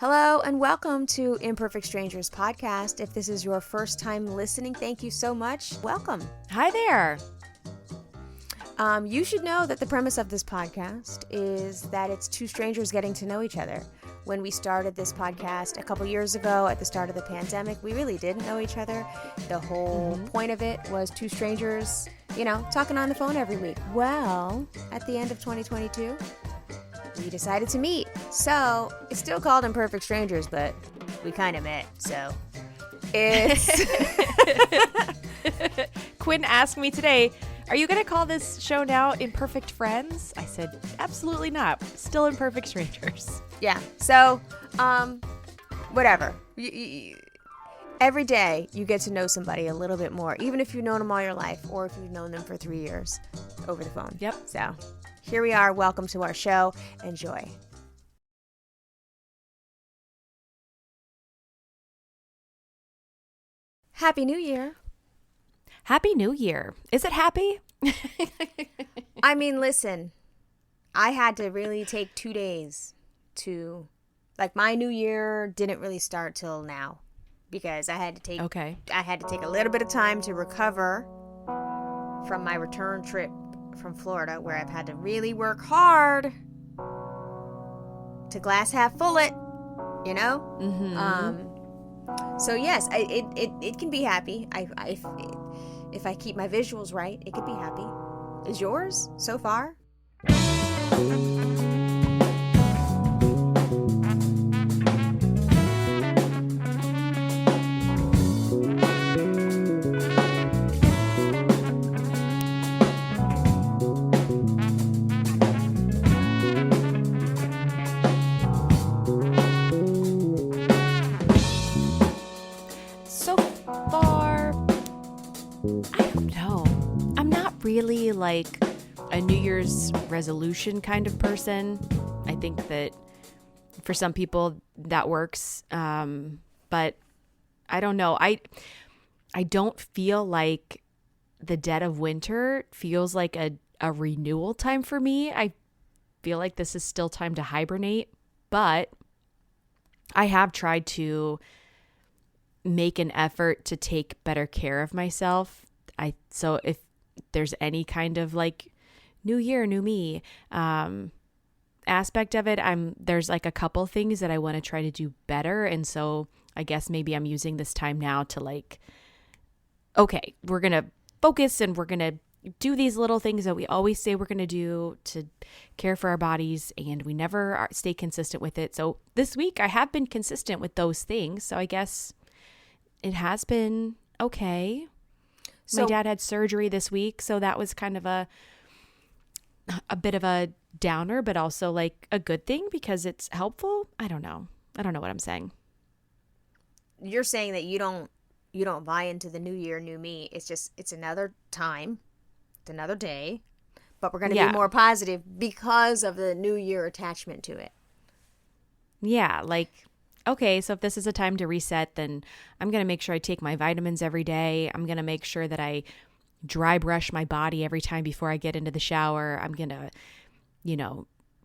Hello and welcome to Imperfect Strangers podcast. If this is your first time listening, thank you so much. Welcome. Hi there. You should know that the premise of this podcast is that it's two strangers getting to know each other. When we started this podcast a couple years ago at the start of the pandemic, we really didn't know each other. The whole point of it was two strangers, talking on the phone every week. Well, at the end of 2022, we decided to meet. So it's still called Imperfect Strangers, but we kind of met. So it's... Quinn asked me today, are you going to call this show now Imperfect Friends? I said, absolutely not. Still Imperfect Strangers. Yeah. So, whatever. Every day you get to know somebody a little bit more, even if you've known them all your life or if you've known them for 3 years over the phone. Yep. So here we are. Welcome to our show. Enjoy. Happy New Year. Happy New Year. Is it happy? I mean, listen, I had to really take 2 days to, my New Year didn't really start till now because I had to take a little bit of time to recover from my return trip from Florida, where I've had to really work hard to glass half full it, So yes, it can be happy. If I keep my visuals right, it could be happy. Is yours so far? Really like a New Year's resolution kind of person. I think that for some people that works, but I don't know. I don't feel like the dead of winter feels like a renewal time for me. I feel like this is still time to hibernate, but I have tried to make an effort to take better care of myself. So if there's any kind of new year, new me aspect of it, there's a couple things that I want to try to do better. And so I guess maybe I'm using this time now to okay, we're going to focus and we're going to do these little things that we always say we're going to do to care for our bodies, and we never stay consistent with it. So this week I have been consistent with those things. So I guess it has been okay. My dad had surgery this week, so that was kind of a bit of a downer, but also a good thing because it's helpful. I don't know what I'm saying. You're saying that you don't buy into the new year, new me. It's another time, it's another day, but we're going to be more positive because of the new year attachment to it. Yeah, okay, so if this is a time to reset, then I'm going to make sure I take my vitamins every day. I'm going to make sure that I dry brush my body every time before I get into the shower. I'm going to,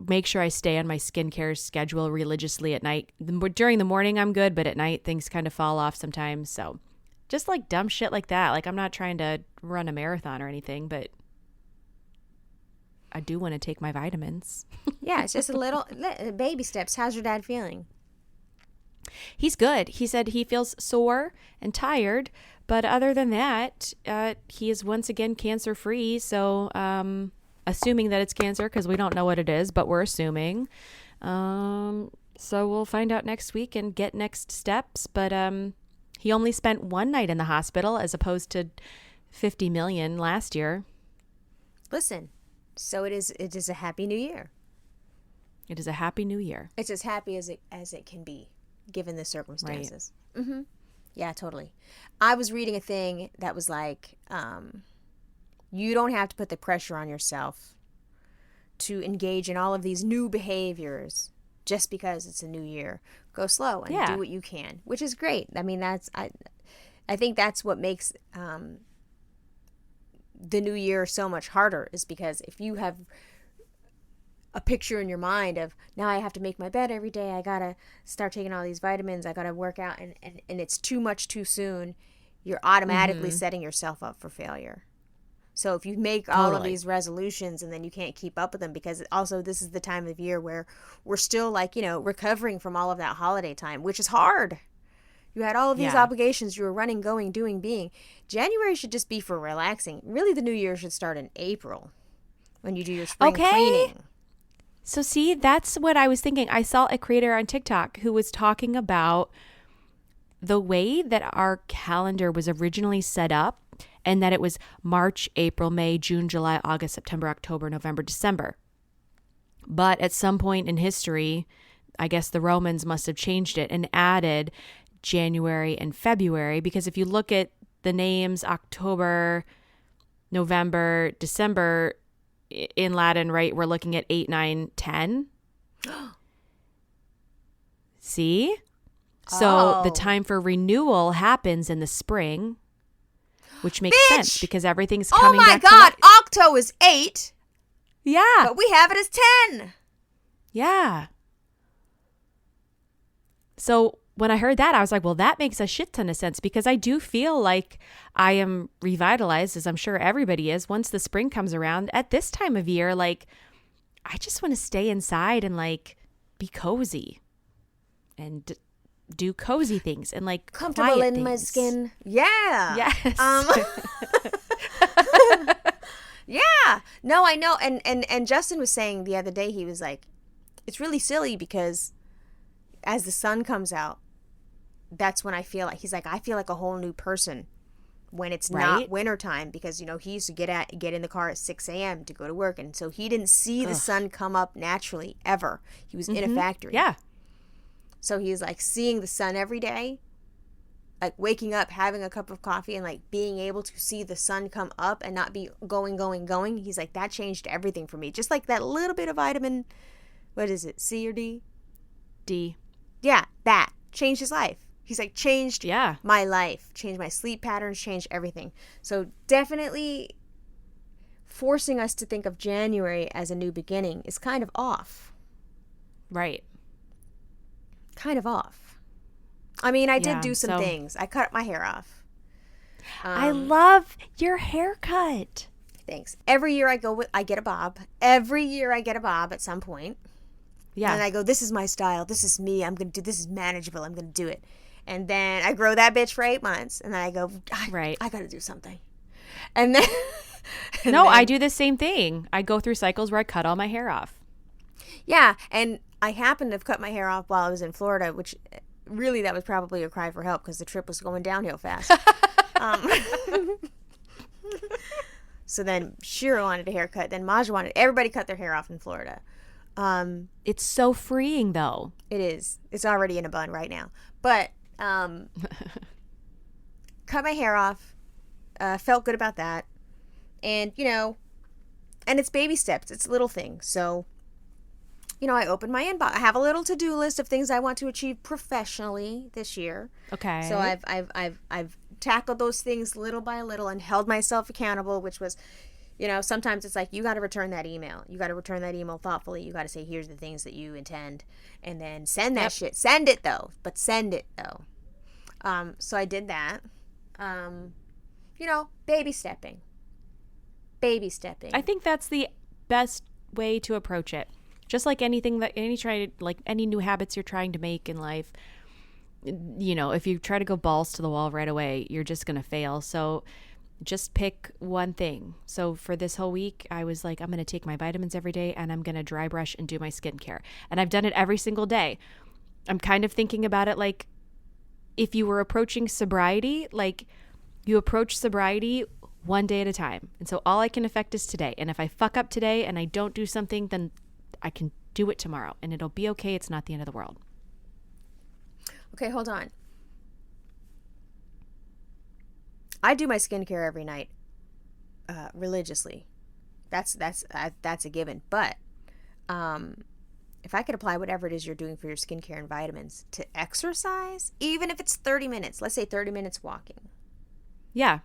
make sure I stay on my skincare schedule religiously at night. During the morning, I'm good, but at night, things kind of fall off sometimes. So just dumb shit like that. I'm not trying to run a marathon or anything, but I do want to take my vitamins. Yeah, it's just a little baby steps. How's your dad feeling? He's good. He said he feels sore and tired, but other than that, he is once again cancer-free. So, assuming that it's cancer, because we don't know what it is, but we're assuming. So we'll find out next week and get next steps. But he only spent one night in the hospital as opposed to 50 million last year. Listen, so it is a happy new year. It is a happy new year. It's as happy as it can be, given the circumstances. Right. Mm-hmm. Yeah, totally. I was reading a thing that was you don't have to put the pressure on yourself to engage in all of these new behaviors just because it's a new year. Go slow and do what you can, which is great. I mean, I think that's what makes the new year so much harder, is because if you have a picture in your mind of, now I have to make my bed every day. I got to start taking all these vitamins. I got to work out. And it's too much too soon. You're automatically setting yourself up for failure. So if you make all of these resolutions and then you can't keep up with them, because also this is the time of year where we're still like, recovering from all of that holiday time, which is hard. You had all of these obligations. You were running, going, doing, being. January should just be for relaxing. Really, the new year should start in April when you do your spring cleaning. So see, that's what I was thinking. I saw a creator on TikTok who was talking about the way that our calendar was originally set up, and that it was March, April, May, June, July, August, September, October, November, December. But at some point in history, I guess the Romans must have changed it and added January and February, because if you look at the names October, November, December in Latin, right, we're looking at 8, 9, 10. See? So the time for renewal happens in the spring, which makes sense because everything's coming back. Oh my God, Octo is 8. Yeah. But we have it as 10. Yeah. So when I heard that, I was like, well, that makes a shit ton of sense, because I do feel like I am revitalized, as I'm sure everybody is, once the spring comes around. At this time of year, like, I just want to stay inside and like be cozy and do cozy things and like comfortable in things. My skin. Yeah. Yes. Yeah. No, I know. And Justin was saying the other day, he was like, it's really silly because as the sun comes out, that's when I feel like, he's like, I feel like a whole new person when it's not wintertime, because, he used to get in the car at 6 a.m. to go to work. And so he didn't see the sun come up naturally ever. He was in a factory. Yeah. So he's like seeing the sun every day, like waking up, having a cup of coffee, and like being able to see the sun come up and not be going. He's like, that changed everything for me. Just like that little bit of vitamin, what is it, C or D? D. Yeah, that changed his life. He's like, changed Yeah. my life, changed my sleep patterns, changed everything. So definitely forcing us to think of January as a new beginning is kind of off. Right. Kind of off. I mean, I did do some things. I cut my hair off. I love your haircut. Thanks. Every year I get a bob. Every year I get a bob at some point. Yeah. And I go, this is my style. This is me. I'm going to do this. Is manageable. I'm going to do it. And then I grow that bitch for 8 months. And then I go, I got to do something. And then. I do the same thing. I go through cycles where I cut all my hair off. Yeah. And I happened to have cut my hair off while I was in Florida, which really that was probably a cry for help because the trip was going downhill fast. So then Shira wanted a haircut. Then Maja wanted. Everybody cut their hair off in Florida. It's so freeing, though. It is. It's already in a bun right now. But cut my hair off. Felt good about that. And, and it's baby steps. It's little things. So, I opened my inbox. I have a little to-do list of things I want to achieve professionally this year. Okay. So I've tackled those things little by little and held myself accountable, which was, sometimes it's like, you got to return that email. You got to return that email thoughtfully. You got to say, here's the things that you intend, and then send that shit. Send it though. But send it though. So I did that. Baby stepping. I think that's the best way to approach it. Just like anything any new habits you're trying to make in life, if you try to go balls to the wall right away, you're just going to fail. So just pick one thing. So for this whole week, I was like, I'm going to take my vitamins every day and I'm going to dry brush and do my skincare. And I've done it every single day. I'm kind of thinking about it like if you were approaching sobriety, like you approach sobriety one day at a time. And so all I can affect is today. And if I fuck up today and I don't do something, then I can do it tomorrow and it'll be okay. It's not the end of the world. Okay, hold on. I do my skincare every night, religiously. That's a given. But if I could apply whatever it is you're doing for your skincare and vitamins to exercise, even if it's 30 minutes, let's say 30 minutes walking. Yeah.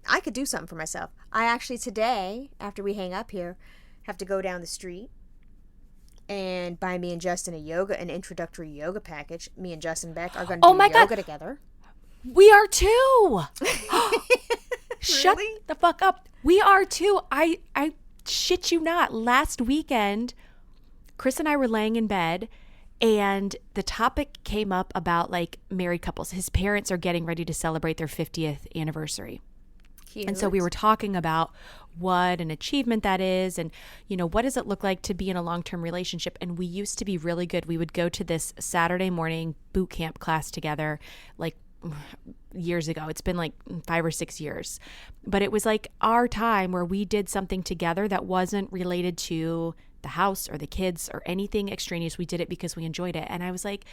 I could do something for myself. I actually today, after we hang up here, have to go down the street and buy me and Justin an introductory yoga package. Me and Justin Beck are going to do yoga together. We are too. Shut Really? the fuck up. We are too. I shit you not. Last weekend, Chris and I were laying in bed and the topic came up about like married couples. His parents are getting ready to celebrate their 50th anniversary. Cute. And so we were talking about what an achievement that is and, you know, what does it look like to be in a long-term relationship? And we used to be really good. We would go to this Saturday morning boot camp class together, like years ago. It's been like 5 or 6 years. But it was like our time where we did something together that wasn't related to the house or the kids or anything extraneous. We did it because we enjoyed it. And I was like,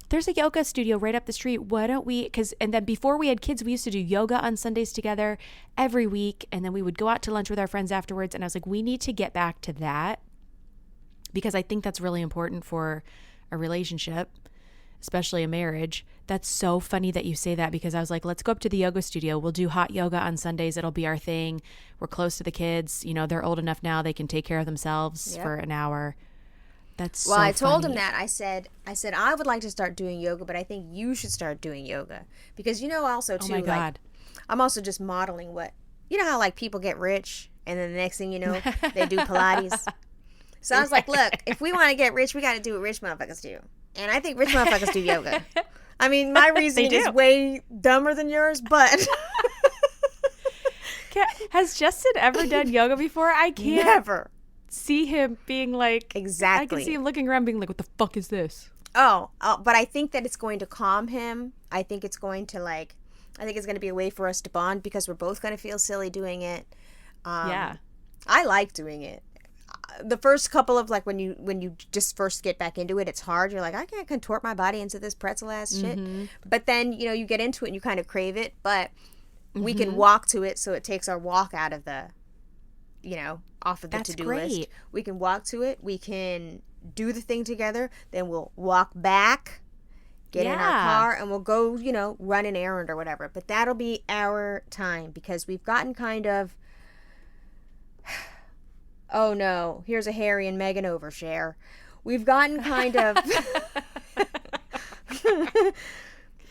there's a yoga studio right up the street. Why don't we? And then before we had kids, we used to do yoga on Sundays together every week. And then we would go out to lunch with our friends afterwards. And I was like, we need to get back to that because I think that's really important for a relationship, especially a marriage. That's so funny that you say that because I was like, let's go up to the yoga studio. We'll do hot yoga on Sundays. It'll be our thing. We're close to the kids. You know, they're old enough now. They can take care of themselves for an hour. That's well, so I told funny. him that. I said I would like to start doing yoga, but I think you should start doing yoga because, you know, also too, Oh my God. like, I'm also just modeling what, you know how like people get rich and then the next thing you know, they do Pilates. So I was like, look, if we want to get rich, we got to do what rich motherfuckers do. And I think rich motherfuckers do yoga. I mean, my reasoning is way dumber than yours, but Has Justin ever done yoga before? I can't never see him being like, exactly. I can see him looking around being like, what the fuck is this? Oh, but I think that it's going to calm him. I think it's going to I think it's going to be a way for us to bond because we're both going to feel silly doing it. Yeah. I like doing it. The first couple of when you just first get back into it, it's hard. You're like, I can't contort my body into this pretzel ass shit. But then, you know, you get into it and you kind of crave it. But we can walk to it, so it takes our walk out of the, you know, off of the to-do list. We can walk to it. We can do the thing together. Then we'll walk back, get in our car, and we'll go, you know, run an errand or whatever. But that'll be our time because we've gotten kind of, oh no, here's a Harry and Meghan overshare. We've gotten kind of,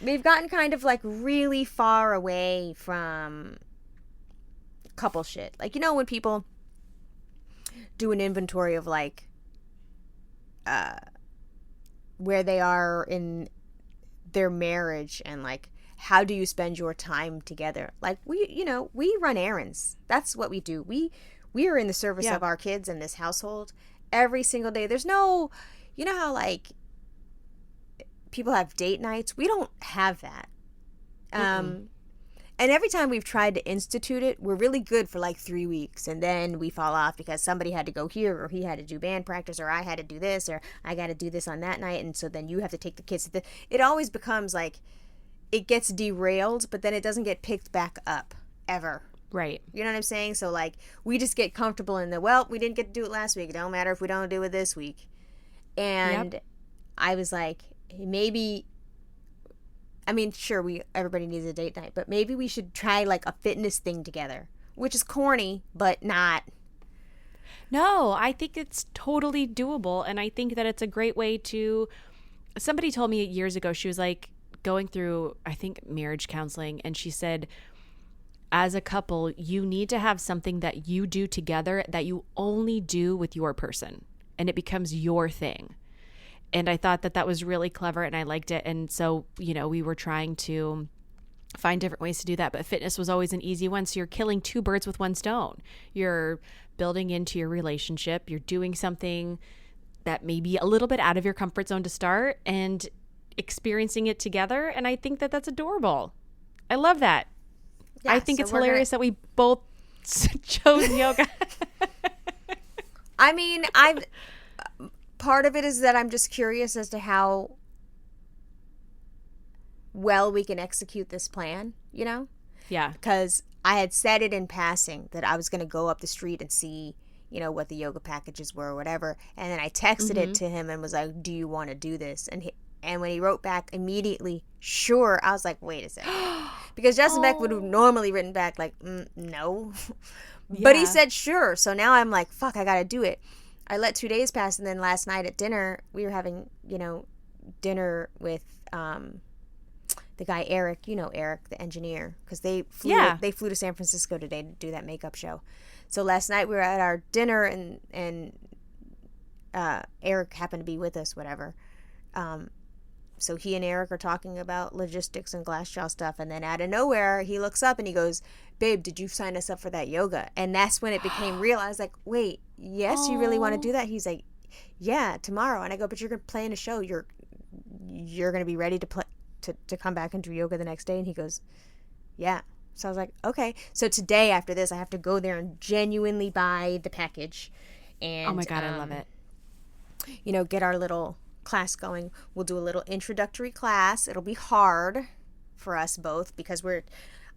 we've gotten kind of like really far away from couple shit. Like, you know, when people do an inventory of like where they are in their marriage and like how do you spend your time together? Like we run errands. That's what we do. We are in the service of our kids in this household every single day. There's no, you know how like people have date nights? We don't have that. And every time we've tried to institute it, we're really good for like 3 weeks. And then we fall off because somebody had to go here or he had to do band practice or I had to do this or I got to do this on that night. And so then you have to take the kids to it always becomes like it gets derailed, but then it doesn't get picked back up ever. Right. You know what I'm saying? So like we just get comfortable in well, we didn't get to do it last week. It don't matter if we don't do it this week. And I was like, maybe, I mean, sure, everybody needs a date night, but maybe we should try like a fitness thing together, which is corny, but not. No, I think it's totally doable. And I think that it's a great way to, somebody told me years ago, she was like going through, I think, marriage counseling. And she said, as a couple, you need to have something that you do together that you only do with your person. And it becomes your thing. And I thought that was really clever and I liked it. And so, you know, we were trying to find different ways to do that. But fitness was always an easy one. So you're killing 2 birds with 1 stone. You're building into your relationship. You're doing something that may be a little bit out of your comfort zone to start and experiencing it together. And I think that that's adorable. I love that. Yeah, I think it's hilarious that we both chose yoga. I mean, part of it is that I'm just curious as to how well we can execute this plan, you know? Yeah. Because I had said it in passing that I was going to go up the street and see, you know, what the yoga packages were or whatever. And then I texted it to him and was like, do you want to do this? And when he wrote back immediately, sure, I was like, wait a second. Because Justin Beck would have normally written back like, no. But he said sure. So now I'm like, fuck, I got to do it. I let 2 days pass, and then last night at dinner, we were having, dinner with the guy Eric. You know Eric, the engineer, because they flew to San Francisco today to do that makeup show. So last night we were at our dinner, and Eric happened to be with us, whatever. So he and Eric are talking about logistics and glassjaw stuff, and then out of nowhere, he looks up and he goes, "Babe, did you sign us up for that yoga?" And that's when it became real. I was like, "Wait, yes, you really want to do that?" He's like, "Yeah, tomorrow." And I go, "But you're going to play in a show. You're going to be ready to play to come back and do yoga the next day?" And he goes, "Yeah." So I was like, "Okay." So today after this, I have to go there and genuinely buy the package, and oh my God, I love it. Get our little class going. We'll do a little introductory class. It'll be hard for us both because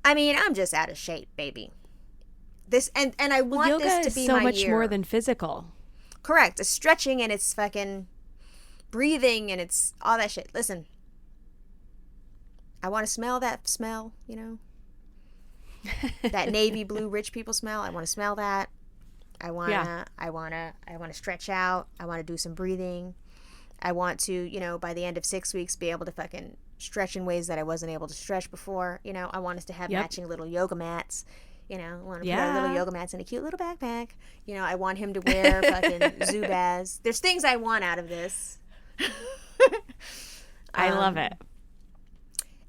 I'm just out of shape, baby. This and I want yoga this to is be so my much year. more than physical. Correct. It's stretching and it's fucking breathing and it's all that shit. Listen, I want to smell that smell, that navy blue rich people smell. I want to smell that. I want to stretch out. I want to do some breathing. I want to, by the end of 6 weeks, be able to fucking stretch in ways that I wasn't able to stretch before. I want us to have matching little yoga mats. I want to put our little yoga mats in a cute little backpack. I want him to wear fucking Zubaz. There's things I want out of this. I love it.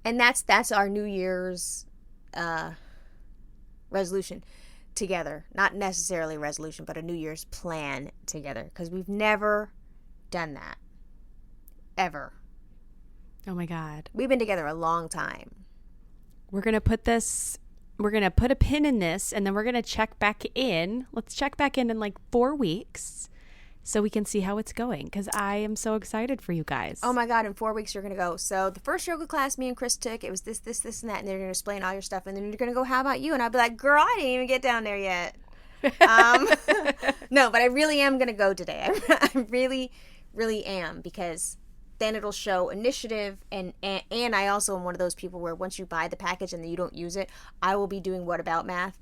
And that's our New Year's resolution together. Not necessarily resolution, but a New Year's plan together. Because we've never done that. Ever. Oh my God. We've been together a long time. We're going to put a pin in this, and then we're going to check back in. Let's check back in like 4 weeks so we can see how it's going, because I am so excited for you guys. Oh my God, in 4 weeks you're going to go. So the first yoga class me and Chris took, it was this, and that, and they're going to explain all your stuff, and then you're going to go, "How about you?" And I'll be like, "Girl, I didn't even get down there yet." No, but I really am going to go today. I really, really am, because then it'll show initiative, and I also am one of those people where once you buy the package and then you don't use it, I will be doing what about math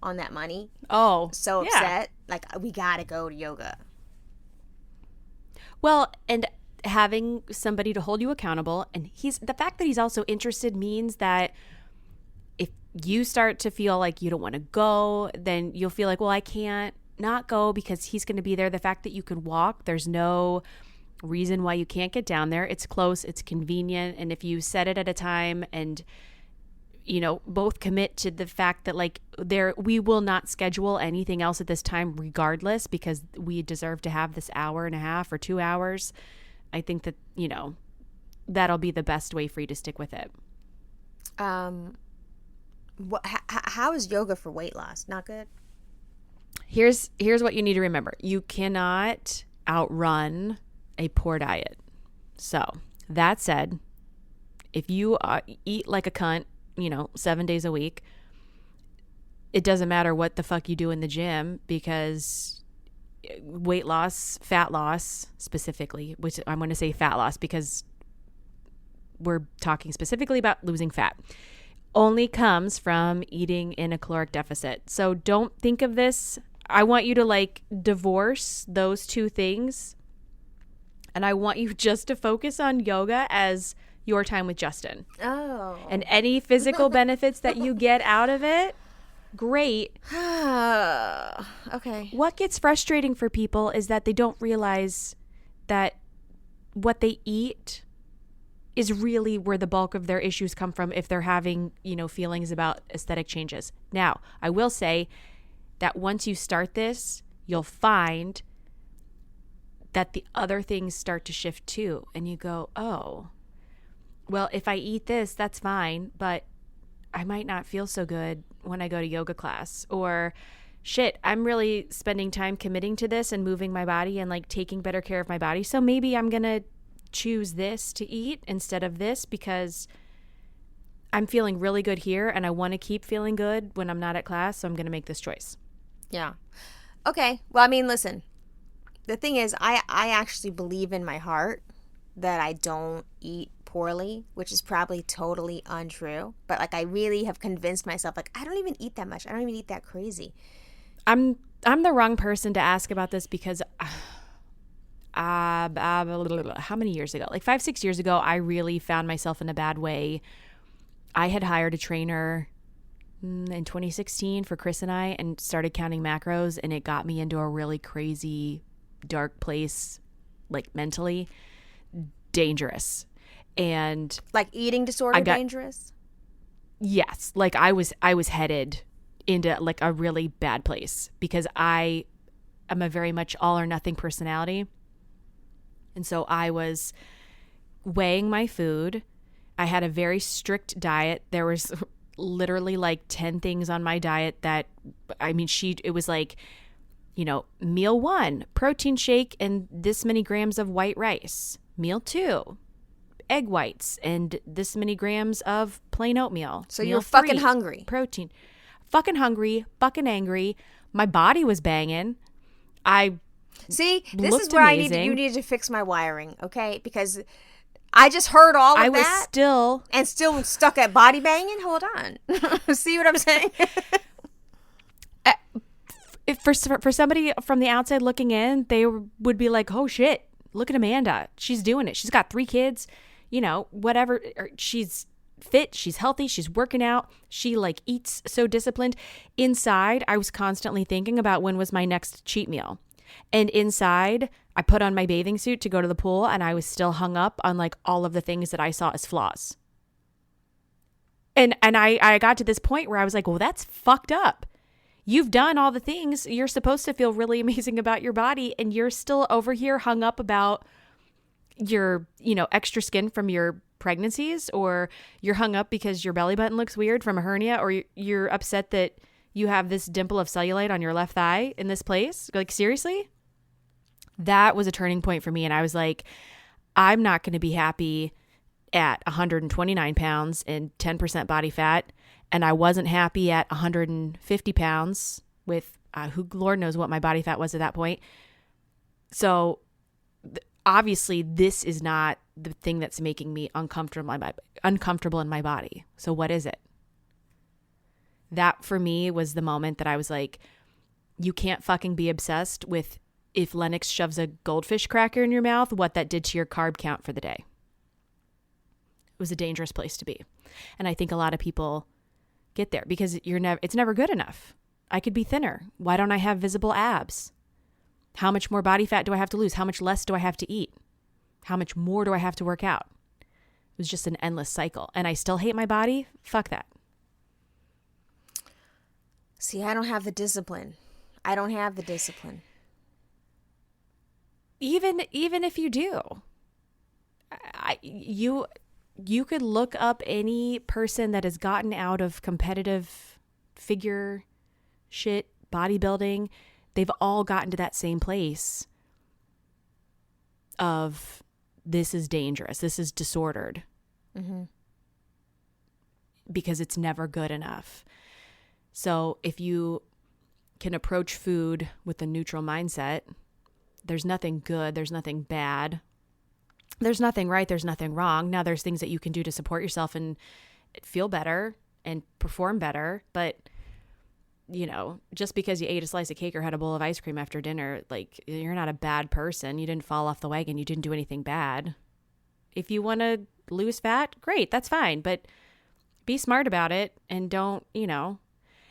on that money. Oh, so upset. Like, we gotta go to yoga. Well, and having somebody to hold you accountable, and the fact that he's also interested means that if you start to feel like you don't want to go, then you'll feel like, well, I can't not go because he's going to be there. The fact that you can walk, there's no reason why you can't get down there. It's close, it's convenient, and if you set it at a time and both commit to the fact that we will not schedule anything else at this time regardless, because we deserve to have this hour and a half or 2 hours, I think that that'll be the best way for you to stick with it. How is yoga for weight loss? Not good? Here's what you need to remember. You cannot outrun a poor diet. So that said, if you eat like a cunt, 7 days a week, it doesn't matter what the fuck you do in the gym, because weight loss, fat loss specifically, which I'm going to say fat loss because we're talking specifically about losing fat, only comes from eating in a caloric deficit. So don't think of this. I want you to divorce those two things. And I want you just to focus on yoga as your time with Justin. Oh. And any physical benefits that you get out of it, great. Okay. What gets frustrating for people is that they don't realize that what they eat is really where the bulk of their issues come from if they're having, feelings about aesthetic changes. Now, I will say that once you start this, you'll find that the other things start to shift too. And you go, oh, well, if I eat this, that's fine, but I might not feel so good when I go to yoga class. Or shit, I'm really spending time committing to this and moving my body and taking better care of my body. So maybe I'm going to choose this to eat instead of this because I'm feeling really good here and I want to keep feeling good when I'm not at class. So I'm going to make this choice. Yeah. Okay. Well, listen. The thing is, I actually believe in my heart that I don't eat poorly, which is probably totally untrue. But I really have convinced myself, I don't even eat that much. I don't even eat that crazy. I'm I'm the wrong person to ask about this because how many years ago? Like 5-6 years ago, I really found myself in a bad way. I had hired a trainer in 2016 for Chris and I and started counting macros, and it got me into a really crazy, dark place, like mentally dangerous. And like eating disorder dangerous? Yes. Like I was headed into like a really bad place because I am a very much all or nothing personality. And so I was weighing my food. I had a very strict diet. There was literally like 10 things on my diet that, I mean, it was like, you know, meal 1, protein shake and this many grams of white rice. Meal 2, egg whites and this many grams of plain oatmeal. So meal you're 3, fucking hungry. Protein. Fucking hungry, fucking angry. My body was banging. See, this is looked where amazing. you need to fix my wiring, okay? Because I just heard all of that. I was still and still stuck at body banging. Hold on. See what I'm saying? If for somebody from the outside looking in, they would be like, "Oh shit, look at Amanda. She's doing it. She's got 3 kids, you know, whatever. She's fit, she's healthy, she's working out. She like eats so disciplined." Inside, I was constantly thinking about when was my next cheat meal. And inside, I put on my bathing suit to go to the pool, and I was still hung up on like all of the things that I saw as flaws. And I got to this point where I was like, well, that's fucked up. You've done all the things. You're supposed to feel really amazing about your body, and you're still over here hung up about your, you know, extra skin from your pregnancies, or you're hung up because your belly button looks weird from a hernia, or you're upset that you have this dimple of cellulite on your left thigh in this place. Like, seriously? That was a turning point for me. And I was like, I'm not going to be happy at 129 pounds and 10% body fat. And I wasn't happy at 150 pounds with who Lord knows what my body fat was at that point. So obviously this is not the thing that's making me uncomfortable in my body. So what is it? That for me was the moment that I was like, you can't fucking be obsessed with if Lennox shoves a goldfish cracker in your mouth, what that did to your carb count for the day. It was a dangerous place to be. And I think a lot of people get there because it's never good enough. I could be thinner. Why don't I have visible abs? How much more body fat do I have to lose? How much less do I have to eat? How much more do I have to work out? It was just an endless cycle. And I still hate my body? Fuck that. See, I don't have the discipline. Even if you do, you could look up any person that has gotten out of competitive figure shit, bodybuilding. They've all gotten to that same place of this is dangerous. This is disordered. Mm-hmm. Because it's never good enough. So if you can approach food with a neutral mindset, there's nothing good, there's nothing bad, there's nothing right, there's nothing wrong. Now there's things that you can do to support yourself and feel better and perform better. But, you know, just because you ate a slice of cake or had a bowl of ice cream after dinner, like, you're not a bad person. You didn't fall off the wagon. You didn't do anything bad. If you want to lose fat, great, that's fine. But be smart about it and don't, you know,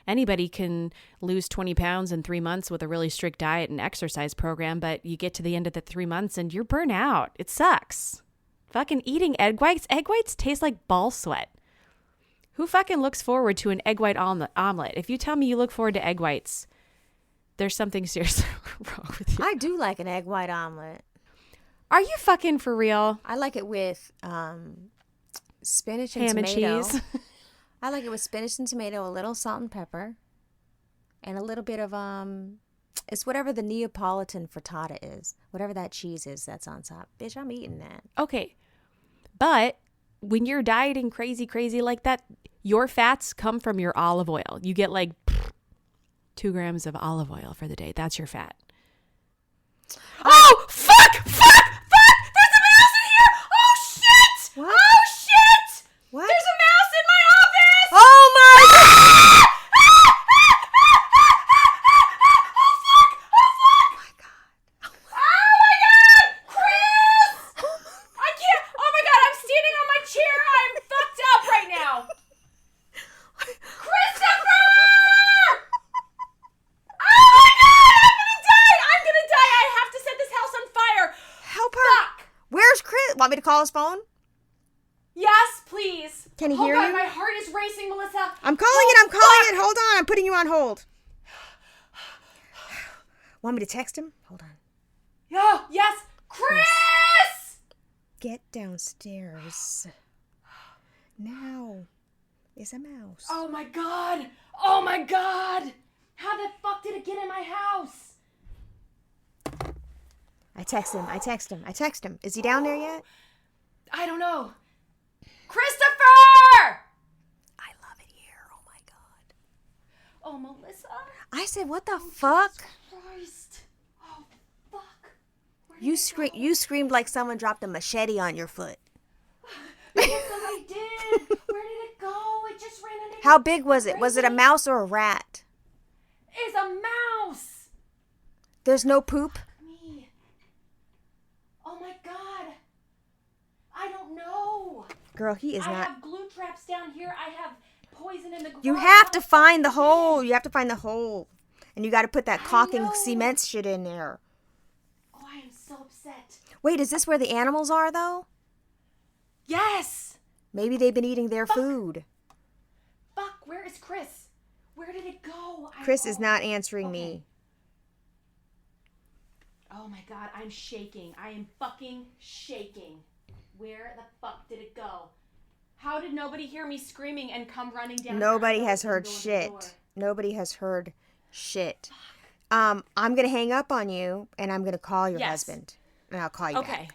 anybody can lose 20 pounds in 3 months with a really strict diet and exercise program, but you get to the end of the 3 months and you're burnt out. It sucks. Fucking eating egg whites. Egg whites taste like ball sweat. Who fucking looks forward to an egg white omelet? If you tell me you look forward to egg whites, there's something seriously wrong with you. I do like an egg white omelet. Are you fucking for real? I like it with spinach and ham tomato. and cheese. I like it with spinach and tomato, a little salt and pepper, and a little bit of it's whatever the Neapolitan frittata is, whatever that cheese is that's on top. Bitch, I'm eating that. Okay, but when you're dieting crazy like that, your fats come from your olive oil. You get like 2 grams of olive oil for the day. That's your fat. Oh, fuck! There's a mouse in here! Oh, shit! What? Oh, shit! What? There's a mouse in my office! Oh my God! Oh, call his phone? Yes, please. Can he hear you? My heart is racing, Melissa. I'm calling it. Hold on. I'm putting you on hold. Want me to text him? Hold on. Oh, yes. Chris! Get downstairs. Now. Is a mouse. Oh my god. How the fuck did it get in my house? I text him. Is he down there yet? I don't know. Christopher! I love it here. Oh my god. Oh, Melissa? I said, what the fuck? Christ. Oh, fuck. You screamed like someone dropped a machete on your foot. Yes, I did. Where did it go? It just ran into. How big was it? Was it a mouse or a rat? It's a mouse. There's no poop? Me. Oh my god. I don't know. Girl, he is I not. have glue traps down here. I have poison in the garage. You have to find the hole. And you got to put that caulking cement shit in there. Oh, I am so upset. Wait, is this where the animals are, though? Yes. Maybe they've been eating their food. Fuck, where is Chris? Where did it go? Chris is not answering me. Oh my god, I'm shaking. I am fucking shaking. Where the fuck did it go? How did nobody hear me screaming and come running down? Nobody has heard shit. Nobody has heard shit. I'm going to hang up on you, and I'm going to call your husband. And I'll call you back.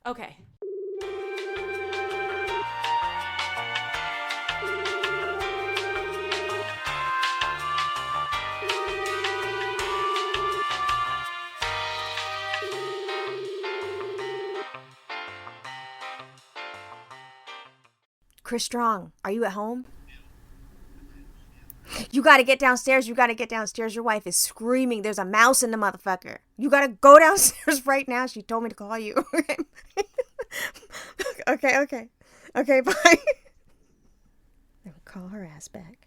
Okay. Chris Strong, are you at home? You got to get downstairs. Your wife is screaming. There's a mouse in the motherfucker. You got to go downstairs right now. She told me to call you. Okay, bye. Then call her ass back.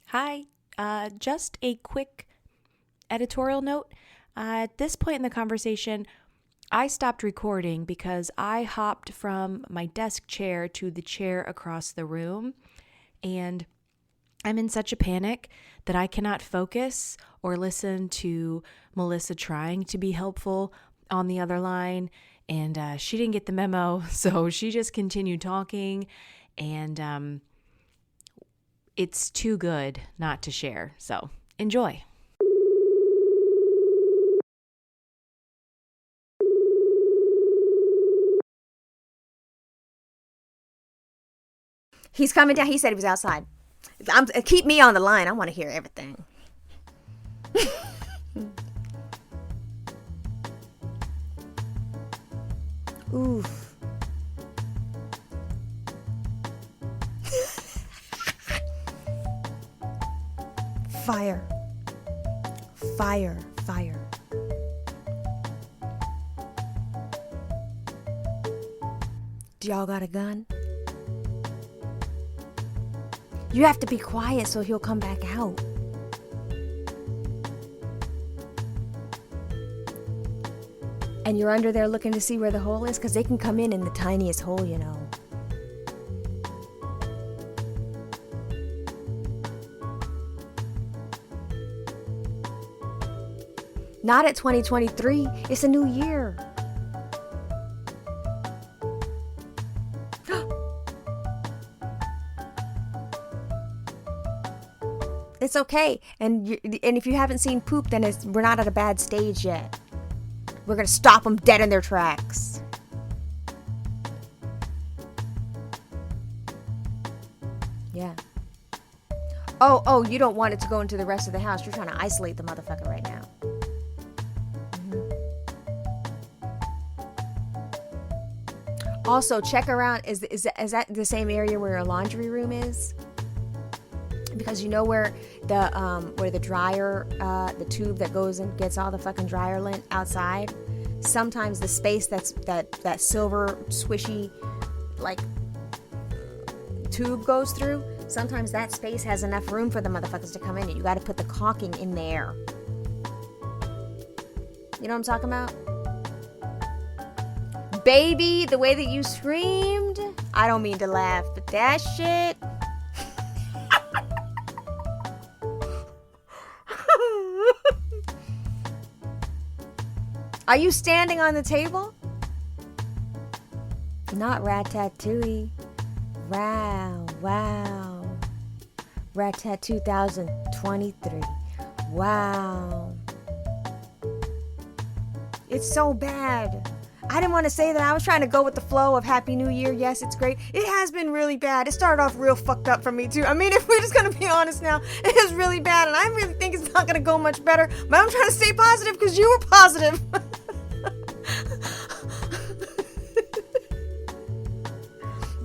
Hi. Just a quick editorial note. At this point in the conversation, I stopped recording because I hopped from my desk chair to the chair across the room, and I'm in such a panic that I cannot focus or listen to Melissa trying to be helpful on the other line, and she didn't get the memo, so she just continued talking, and it's too good not to share, so enjoy. He's coming down. He said he was outside. Keep me on the line. I want to hear everything. Oof. Fire. Do y'all got a gun? You have to be quiet so he'll come back out. And you're under there looking to see where the hole is? Because they can come in the tiniest hole, you know. Not at 2023. It's a new year. It's okay. And if you haven't seen poop, then we're not at a bad stage yet. We're going to stop them dead in their tracks. Yeah. Oh, you don't want it to go into the rest of the house. You're trying to isolate the motherfucker right now. Also, check around. Is that the same area where your laundry room is? Because you know where the dryer, the tube that goes and gets all the fucking dryer lint outside. Sometimes the space that silver swishy like tube goes through. Sometimes that space has enough room for the motherfuckers to come in. You got to put the caulking in there. You know what I'm talking about? Baby, the way that you screamed, I don't mean to laugh, but that shit. Are you standing on the table? Not Ratatouille. Wow, wow. Ratat 2023. Wow. It's so bad. I didn't want to say that. I was trying to go with the flow of Happy New Year. Yes, it's great. It has been really bad. It started off real fucked up for me, too. I mean, if we're just going to be honest now, it is really bad, and I really think it's not going to go much better. But I'm trying to stay positive because you were positive.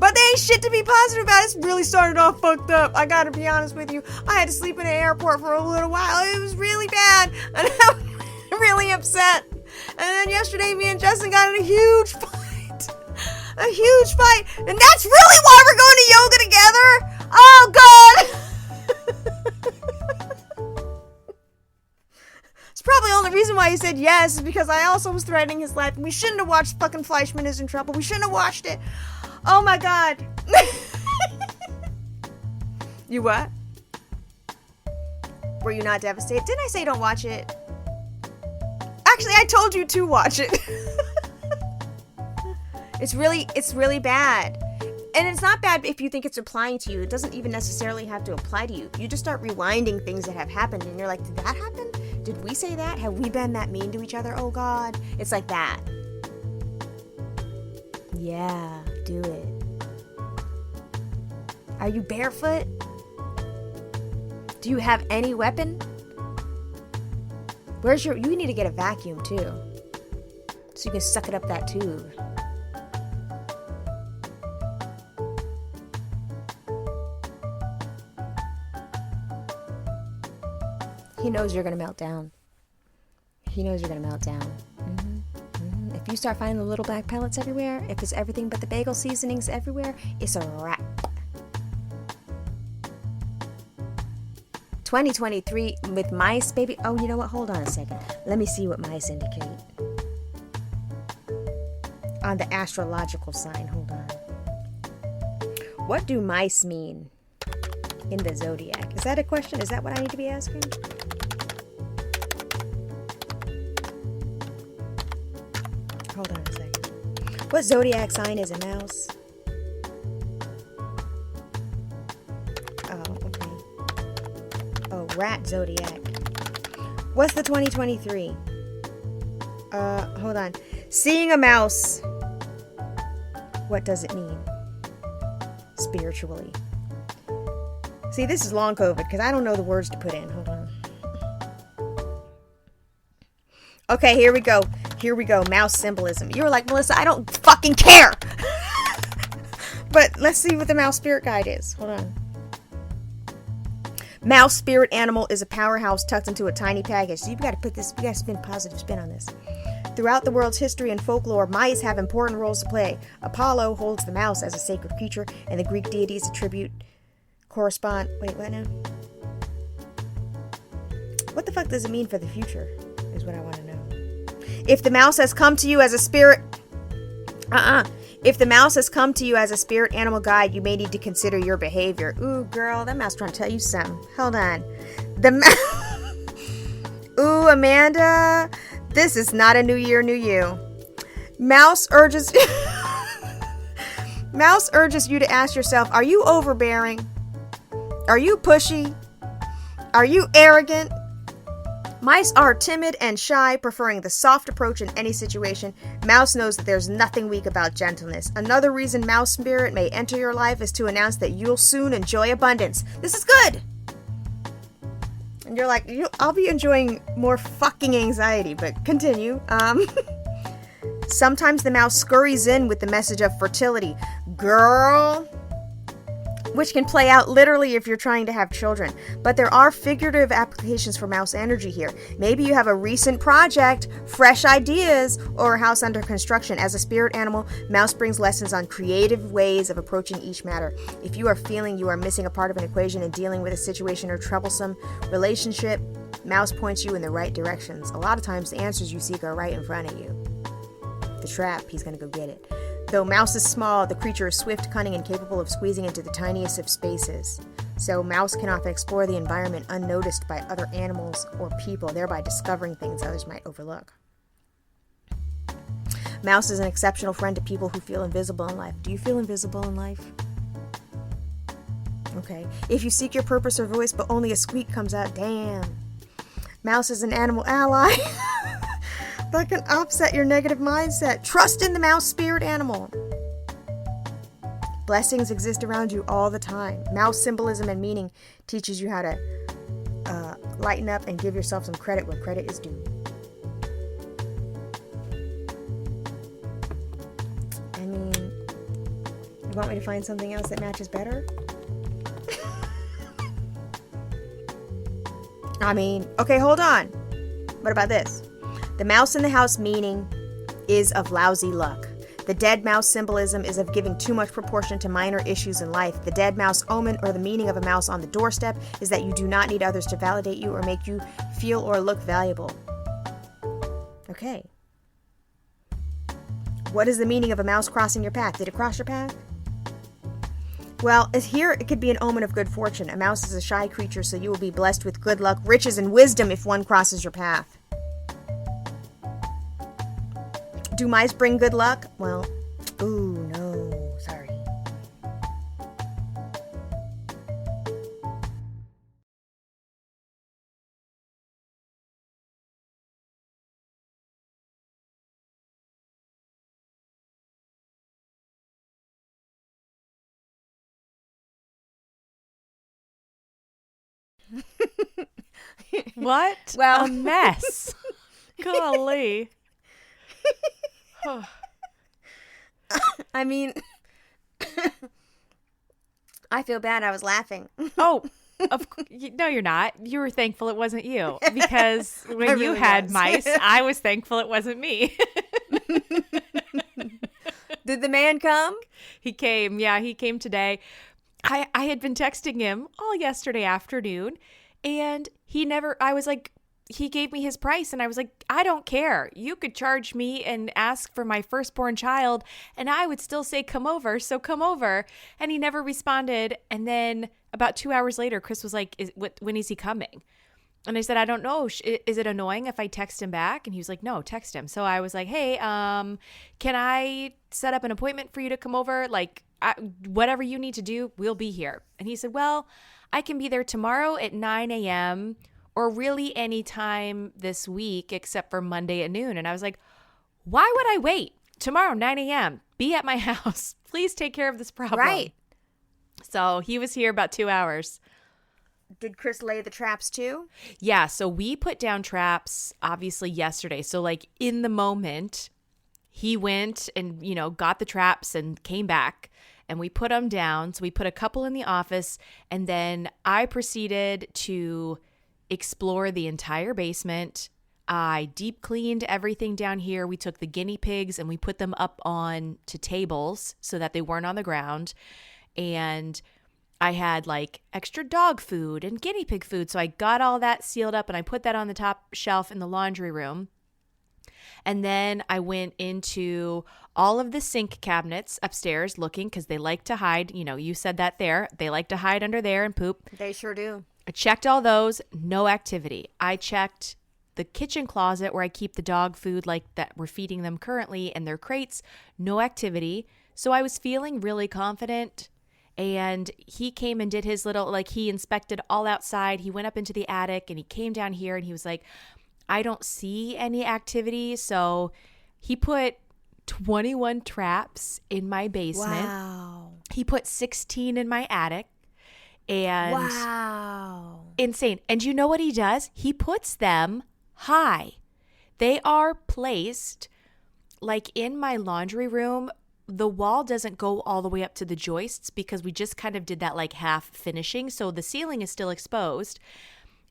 But they ain't shit to be positive about. It's really started off fucked up. I gotta be honest with you. I had to sleep in an airport for a little while. It was really bad. And I was really upset. And then yesterday, me and Justin got in a huge fight. A huge fight. And that's really why we're going to yoga together. Oh, God. It's probably the only reason why he said yes is because I also was threatening his life. And we shouldn't have watched fucking Fleischman is in Trouble. We shouldn't have watched it. Oh, my God. You what? Were you not devastated? Didn't I say don't watch it? Actually, I told you to watch it. It's really bad. And it's not bad if you think it's applying to you. It doesn't even necessarily have to apply to you. You just start rewinding things that have happened and you're like, did that happen? Did we say that? Have we been that mean to each other? Oh, God. It's like that. Yeah, do it. Are you barefoot? Do you have any weapon? You need to get a vacuum too. So you can suck it up that tube. He knows you're gonna melt down. He knows you're gonna melt down. If you start finding the little black pellets everywhere, if it's everything but the bagel seasonings everywhere, it's a wrap. 2023 with mice, baby. Oh, you know what? Hold on a second. Let me see what mice indicate. On the astrological sign. Hold on. What do mice mean in the zodiac? Is that a question? Is that what I need to be asking? Hold on a second. What zodiac sign is a mouse? Rat zodiac. What's the 2023? Hold on. Seeing a mouse. What does it mean? Spiritually. See, this is long COVID because I don't know the words to put in. Hold on. Okay, here we go. Here we go. Mouse symbolism. You were like, Melissa, I don't fucking care. But let's see what the mouse spirit guide is. Hold on. Mouse spirit animal is a powerhouse tucked into a tiny package. So you got to spin positive spin on this. Throughout the world's history and folklore, mice have important roles to play. Apollo holds the mouse as a sacred creature, and the Greek deities attribute correspond. Wait, what now? What the fuck does it mean for the future? Is what I want to know. If the mouse has come to you as a spirit, If the mouse has come to you as a spirit animal guide, you may need to consider your behavior. Ooh, girl, that mouse trying to tell you something. Hold on. Ooh, Amanda, this is not a new year, new you. Mouse urges you to ask yourself, are you overbearing? Are you pushy? Are you arrogant? Mice are timid and shy, preferring the soft approach in any situation. Mouse knows that there's nothing weak about gentleness. Another reason mouse spirit may enter your life is to announce that you'll soon enjoy abundance. This is good! And you're like, I'll be enjoying more fucking anxiety, but continue. Sometimes the mouse scurries in with the message of fertility. Girl! Which can play out literally if you're trying to have children. But there are figurative applications for mouse energy here. Maybe you have a recent project, fresh ideas, or a house under construction. As a spirit animal, mouse brings lessons on creative ways of approaching each matter. If you are feeling you are missing a part of an equation in dealing with a situation or troublesome relationship, mouse points you in the right directions. A lot of times the answers you seek are right in front of you. The the trap, he's going to go get it. Though Mouse is small, the creature is swift, cunning, and capable of squeezing into the tiniest of spaces. So Mouse can often explore the environment unnoticed by other animals or people, thereby discovering things others might overlook. Mouse is an exceptional friend to people who feel invisible in life. Do you feel invisible in life? Okay. If you seek your purpose or voice, but only a squeak comes out, damn. Mouse is an animal ally that can upset your negative mindset. Trust in the mouse spirit animal. Blessings exist around you all the time. Mouse symbolism and meaning teaches you how to lighten up and give yourself some credit where credit is due. I mean, you want me to find something else that matches better? I mean, okay, hold on. What about this? The mouse in the house meaning is of lousy luck. The dead mouse symbolism is of giving too much proportion to minor issues in life. The dead mouse omen, or the meaning of a mouse on the doorstep, is that you do not need others to validate you or make you feel or look valuable. Okay. What is the meaning of a mouse crossing your path? Did it cross your path? Well, here it could be an omen of good fortune. A mouse is a shy creature, so you will be blessed with good luck, riches, and wisdom if one crosses your path. Do mice bring good luck? Well, ooh, no, sorry. What? Well, a mess. Golly. I mean, I feel bad. I was laughing. Oh, no, you're not. You were thankful it wasn't you, because when you had mice, I was thankful it wasn't me. Did the man come? He came. Yeah, he came today. I had been texting him all yesterday afternoon, and I was like, he gave me his price, and I was like, I don't care. You could charge me and ask for my firstborn child, and I would still say, come over. So come over. And he never responded. And then about 2 hours later, Chris was like, when is he coming? And I said, I don't know. Is it annoying if I text him back? And he was like, no, text him. So I was like, hey, can I set up an appointment for you to come over? Like, whatever you need to do, we'll be here. And he said, well, I can be there tomorrow at 9 a.m. or really any time this week except for Monday at noon. And I was like, why would I wait? Tomorrow, 9 a.m. Be at my house. Please take care of this problem. Right. So he was here about 2 hours. Did Chris lay the traps too? Yeah. So we put down traps, obviously, yesterday. So like in the moment, he went and, got the traps and came back. And we put them down. So we put a couple in the office. And then I proceeded to explore the entire basement. I deep cleaned everything down here. We took the guinea pigs and we put them up on to tables so that they weren't on the ground. And I had like extra dog food and guinea pig food. So I got all that sealed up and I put that on the top shelf in the laundry room. And then I went into all of the sink cabinets upstairs looking, because they like to hide. You said that there. They like to hide under there and poop. They sure do. I checked all those. No activity. I checked the kitchen closet where I keep the dog food like that we're feeding them currently and their crates. No activity. So I was feeling really confident. And he came and did his little, he inspected all outside. He went up into the attic and he came down here and he was like, I don't see any activity. So he put 21 traps in my basement. Wow. He put 16 in my attic. And wow. Insane. And you know what he does? He puts them high. They are placed like in my laundry room. The wall doesn't go all the way up to the joists because we just kind of did that like half finishing. So the ceiling is still exposed.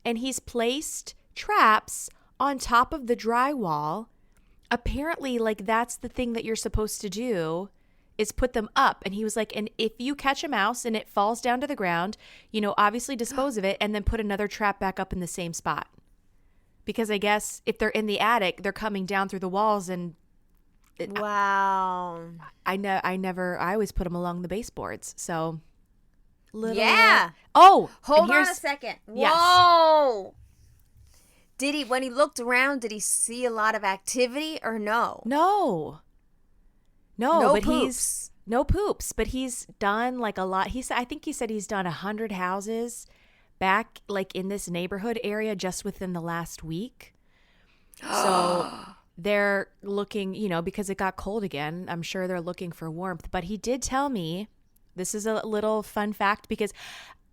And he's placed traps on top of the drywall. Apparently, like that's the thing that you're supposed to do, is put them up. And he was like, and if you catch a mouse and it falls down to the ground, obviously dispose of it and then put another trap back up in the same spot. Because I guess if they're in the attic, they're coming down through the walls and Wow. I always put them along the baseboards. So Yeah. Oh, hold on a second. Yes. Whoa. When he looked around, did he see a lot of activity or no? No, but poops. no poops, but he's done like a lot. I think he said he's done 100 houses back like in this neighborhood area just within the last week. So they're looking, because it got cold again, I'm sure they're looking for warmth. But he did tell me, this is a little fun fact, because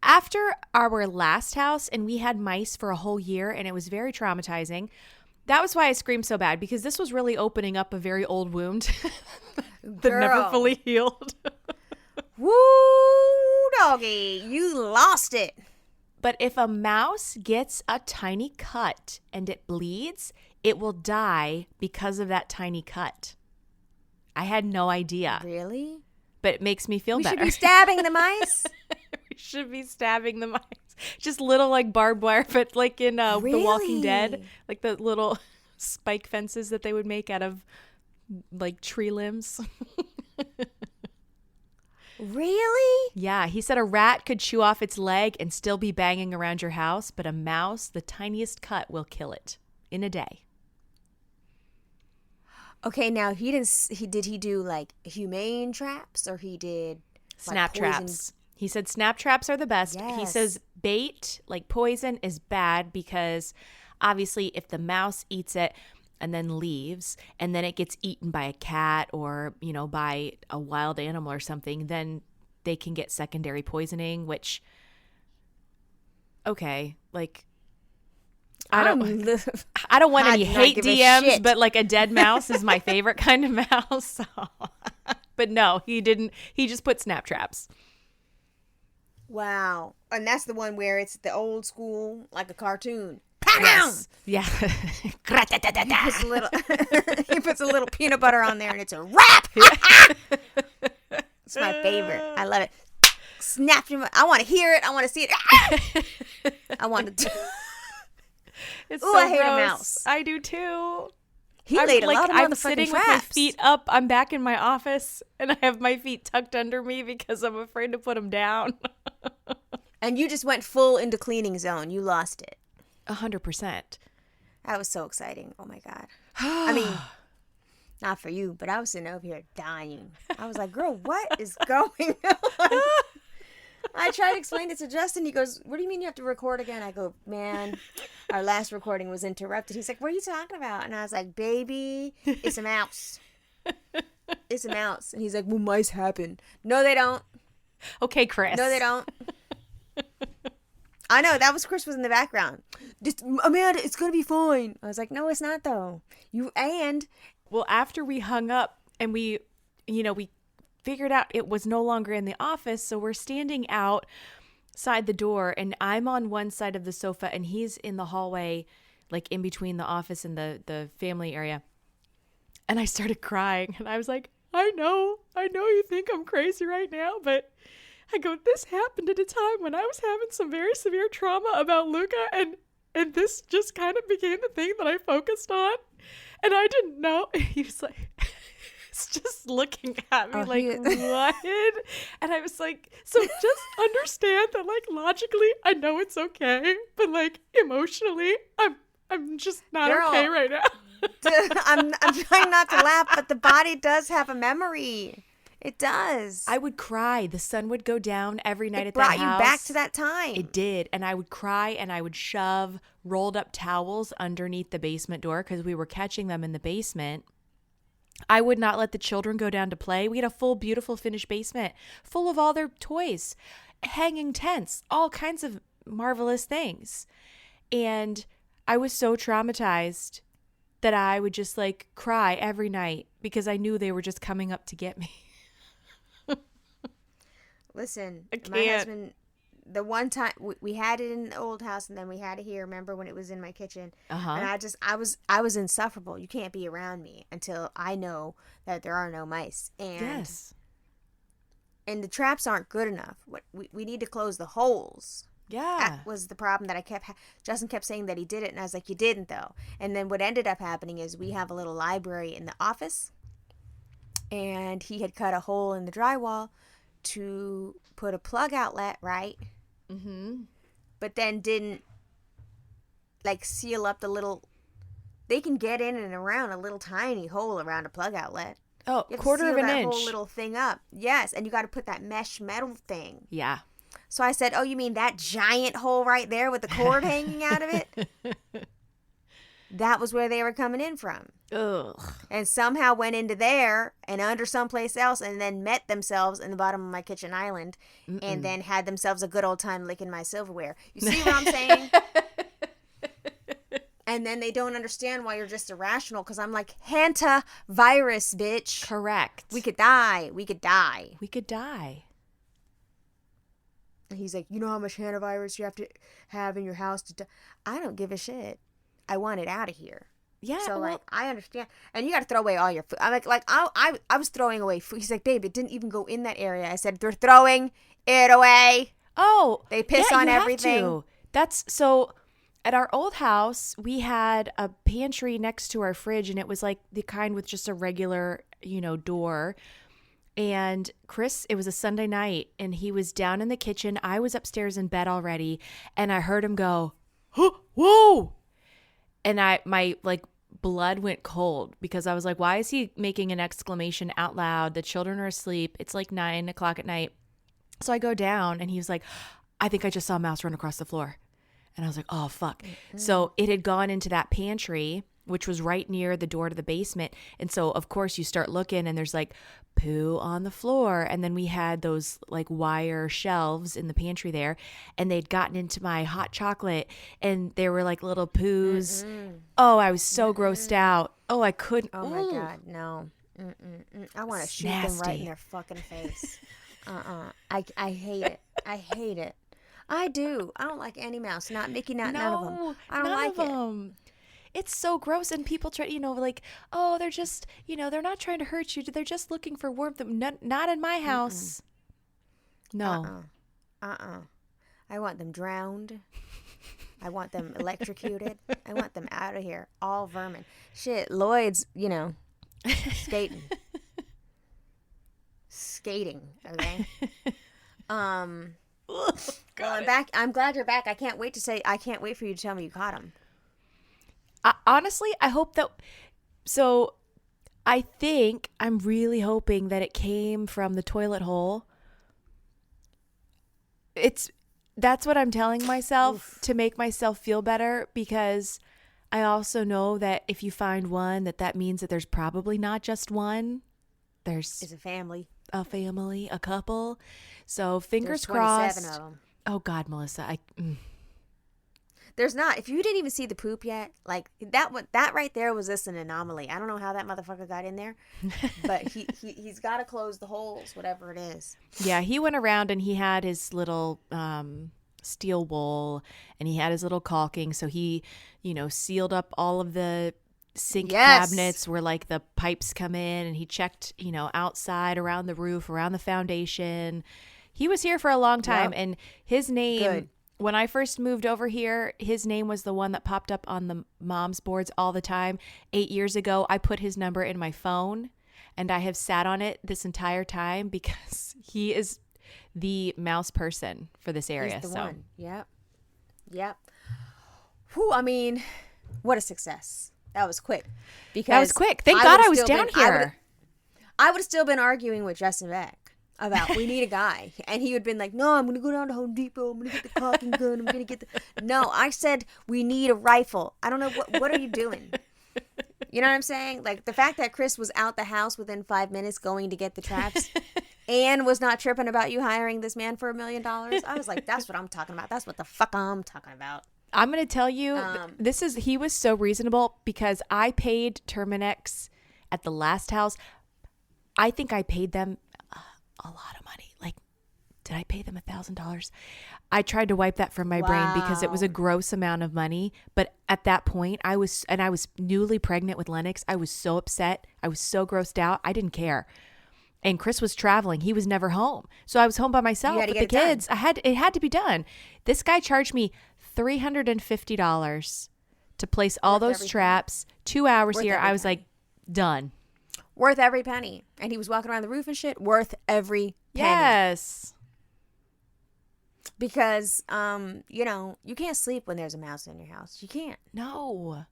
after our last house and we had mice for a whole year and it was very traumatizing. That was why I screamed so bad, because this was really opening up a very old wound that never fully healed. Woo, doggy, you lost it. But if a mouse gets a tiny cut and it bleeds, it will die because of that tiny cut. I had no idea. Really? But it makes me feel better. We should be stabbing the mice. We should be stabbing the mice. Just little like barbed wire, but like in The Walking Dead, like the little spike fences that they would make out of like tree limbs. Really? Yeah, he said a rat could chew off its leg and still be banging around your house, but a mouse, the tiniest cut will kill it in a day. Okay, now did he do like humane traps, or he did snap traps? He said snap traps are the best. Yes. He says bait, like poison, is bad because obviously if the mouse eats it and then leaves and then it gets eaten by a cat or, by a wild animal or something, then they can get secondary poisoning, which, okay, like, I don't want any hate DMs, but like a dead mouse is my favorite kind of mouse. So. But no, he didn't. He just put snap traps. Wow. And that's the one where it's the old school, like a cartoon. Yes. Yeah. He puts a little peanut butter on there and it's a wrap. It's my favorite. I love it. Snap him. I want to hear it. I want to see it. I want to. It's Ooh, so I hate gross. a mouse. I do too. He laid a lot of I'm motherfucking sitting traps. with my feet up. I'm back in my office, and I have my feet tucked under me because I'm afraid to put them down. And you just went full into cleaning zone. You lost it. 100%. That was so exciting. Oh, my God. I mean, not for you, but I was sitting over here dying. I was like, girl, what is going on? I tried to explain it to Justin. He goes, what do you mean you have to record again? I go, man, our last recording was interrupted. He's like, what are you talking about? And I was like, baby, it's a mouse. It's a mouse. And he's like, well, mice happen. No, they don't. Okay, Chris. No, they don't. I know. Chris was in the background. Amanda, it's going to be fine. I was like, no, it's not, though. Well, after we hung up and we figured out it was no longer in the office, so we're standing outside the door, and I'm on one side of the sofa and he's in the hallway, like in between the office and the family area. And I started crying and I was like, I know you think I'm crazy right now, but I go, this happened at a time when I was having some very severe trauma about Luca, and this just kind of became the thing that I focused on, and I didn't know. He was like, it's just looking at me what? And I was like, so just understand that, like, logically, I know it's okay, but like emotionally, I'm just not okay right now. I'm trying not to laugh, but the body does have a memory. It does. I would cry. The sun would go down every night at that house. It brought you back to that time. It did. And I would cry and I would shove rolled up towels underneath the basement door because we were catching them in the basement. I would not let the children go down to play. We had a full, beautiful finished basement full of all their toys, hanging tents, all kinds of marvelous things. And I was so traumatized that I would just like cry every night because I knew they were just coming up to get me. Listen, my husband, the one time we had it in the old house and then we had it here. Remember when it was in my kitchen? Uh-huh. And I was insufferable. You can't be around me until I know that there are no mice. And yes. And the traps aren't good enough. We need to close the holes. Yeah. That was the problem that Justin kept saying that he did it. And I was like, you didn't though. And then what ended up happening is we have a little library in the office. and he had cut a hole in the drywall to put a plug outlet, right? Mm-hmm. But then didn't like seal up the little. They can get in and around a little tiny hole around a plug outlet. Oh, You have quarter to of seal an that inch. whole little thing up. Yes, and you got to put that mesh metal thing. Yeah. So I said, "Oh, you mean that giant hole right there with the cord hanging out of it?" That was where they were coming in from. Ugh. And somehow went into there and under someplace else and then met themselves in the bottom of my kitchen island and then had themselves a good old time licking my silverware. You see what I'm saying? And then they don't understand why you're just irrational because I'm like, Hanta virus, bitch. Correct. We could die. We could die. We could die. And he's like, you know how much hantavirus you have to have in your house to die? I don't give a shit. I want it out of here. Yeah. So, well, like, I understand. And you got to throw away all your food. I'm like I was throwing away food. He's like, babe, it didn't even go in that area. I said, they're throwing it away. oh, They piss yeah, on you have everything. to. That's so. At our old house, we had a pantry next to our fridge, and it was like the kind with just a regular, door. And Chris, it was a Sunday night, and he was down in the kitchen. I was upstairs in bed already, and I heard him go, "Whoa!" And my blood went cold because I was like, "Why is he making an exclamation out loud? The children are asleep. It's like 9:00 at night." So I go down, and he was like, "I think I just saw a mouse run across the floor." And I was like, oh, fuck. Mm-hmm. So it had gone into that pantry, which was right near the door to the basement. And so, of course, you start looking and there's like poo on the floor. And then we had those like wire shelves in the pantry there. And they'd gotten into my hot chocolate and there were like little poos. Mm-hmm. Oh, I was so grossed out. Oh, I couldn't. Oh, my God. No. I want to shoot them right in their fucking face. I hate it. I hate it. I do. I don't like any mouse. Not Mickey, none of them. I don't like it. It's so gross. And people try, like, oh, they're just, they're not trying to hurt you. They're just looking for warmth. Not in my house. No. I want them drowned. I want them electrocuted. I want them out of here. All vermin. Shit, Lloyd's, skating. Skating, okay? Well, I'm back. I'm glad you're back. I can't wait for you to tell me you caught him. Honestly, I hope that. So, I think I'm really hoping that it came from the toilet hole. That's what I'm telling myself to make myself feel better, because I also know that if you find one, that means that there's probably not just one. It's a family, a couple. So fingers There's 27 crossed. of them. Oh God, Melissa, There's not. If you didn't even see the poop yet, like that right there was just an anomaly. I don't know how that motherfucker got in there, but he's got to close the holes, whatever it is. Yeah, he went around and he had his little steel wool and he had his little caulking. So he, sealed up all of the sink cabinets where like the pipes come in, and he checked, outside, around the roof, around the foundation. He was here for a long time, and his name, when I first moved over here, his name was the one that popped up on the mom's boards all the time. 8 years ago, I put his number in my phone, and I have sat on it this entire time because he is the mouse person for this area. He's the one. Yep. Whew, I mean, what a success. That was quick. That was quick. Thank God I was down here. I would have still been arguing with Justin Beck about we need a guy, and he would have been like, no, I'm gonna go down to Home Depot, I'm gonna get the caulking gun, I'm gonna get the no, I said we need a rifle. I don't know what are you doing. You know what I'm saying? Like the fact that Chris was out the house within 5 minutes going to get the traps and was not tripping about you hiring this man for $1 million. I was like, that's what I'm talking about. That's what the fuck I'm talking about. I'm going to tell you, he was so reasonable because I paid Terminex at the last house. I think I paid them a lot of money. Like, did I pay them $1,000? I tried to wipe that from my brain because it was a gross amount of money. But at that point, I was newly pregnant with Lennox. I was so upset. I was so grossed out. I didn't care. And Chris was traveling. He was never home. So I was home by myself with the kids. It had to be done. This guy charged me $350 to place all those traps. 2 hours here. I was like, done. Worth every penny. And he was walking around the roof and shit. Worth every penny. Yes. Because, you can't sleep when there's a mouse in your house. You can't. No.